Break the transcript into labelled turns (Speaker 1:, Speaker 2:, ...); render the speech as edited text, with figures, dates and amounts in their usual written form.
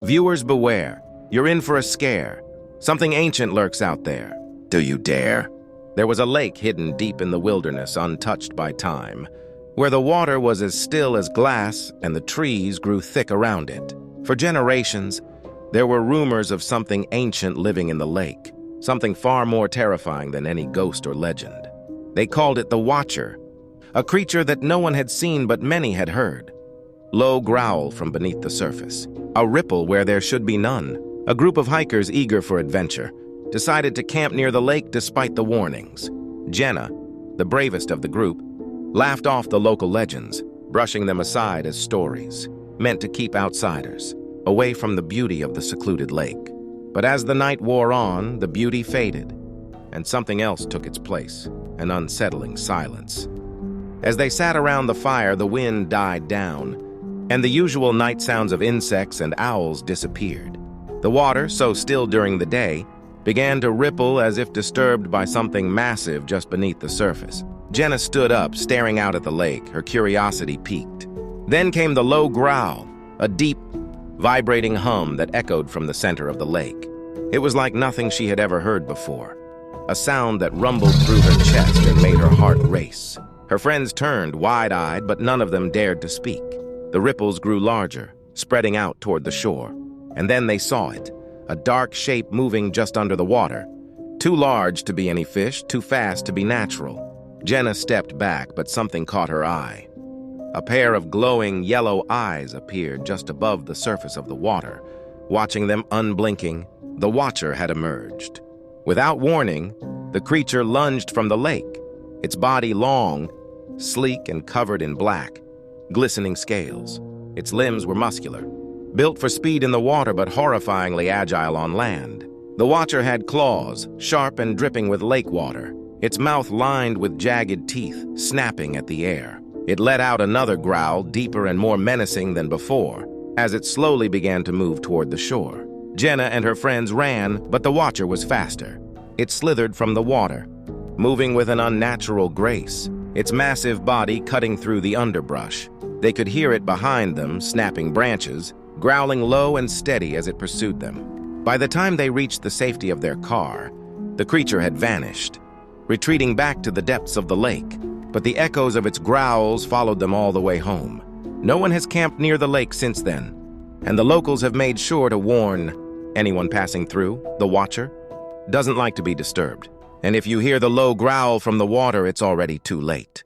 Speaker 1: Viewers beware. You're in for a scare. Something ancient lurks out there. Do you dare? There was a lake hidden deep in the wilderness, untouched by time, where the water was as still as glass and the trees grew thick around it. For generations, there were rumors of something ancient living in the lake, something far more terrifying than any ghost or legend. They called it the Watcher, a creature that no one had seen but many had heard. Low growl from beneath the surface, a ripple where there should be none. A group of hikers eager for adventure decided to camp near the lake despite the warnings. Jenna, the bravest of the group, laughed off the local legends, brushing them aside as stories, meant to keep outsiders away from the beauty of the secluded lake. But as the night wore on, the beauty faded, and something else took its place, an unsettling silence. As they sat around the fire, the wind died down, and the usual night sounds of insects and owls disappeared. The water, so still during the day, began to ripple as if disturbed by something massive just beneath the surface. Jenna stood up, staring out at the lake, her curiosity piqued. Then came the low growl, a deep, vibrating hum that echoed from the center of the lake. It was like nothing she had ever heard before, a sound that rumbled through her chest and made her heart race. Her friends turned, wide-eyed, but none of them dared to speak. The ripples grew larger, spreading out toward the shore. And then they saw it, a dark shape moving just under the water. Too large to be any fish, too fast to be natural. Jenna stepped back, but something caught her eye. A pair of glowing yellow eyes appeared just above the surface of the water. Watching them unblinking, the Watcher had emerged. Without warning, the creature lunged from the lake, its body long, sleek and covered in black, glistening scales. Its limbs were muscular, built for speed in the water but horrifyingly agile on land. The Watcher had claws, sharp and dripping with lake water, its mouth lined with jagged teeth, snapping at the air. It let out another growl, deeper and more menacing than before, as it slowly began to move toward the shore. Jenna and her friends ran, but the Watcher was faster. It slithered from the water, moving with an unnatural grace, its massive body cutting through the underbrush. They could hear it behind them, snapping branches, growling low and steady as it pursued them. By the time they reached the safety of their car, the creature had vanished, retreating back to the depths of the lake, but the echoes of its growls followed them all the way home. No one has camped near the lake since then, and the locals have made sure to warn anyone passing through. The Watcher doesn't like to be disturbed, and if you hear the low growl from the water, it's already too late.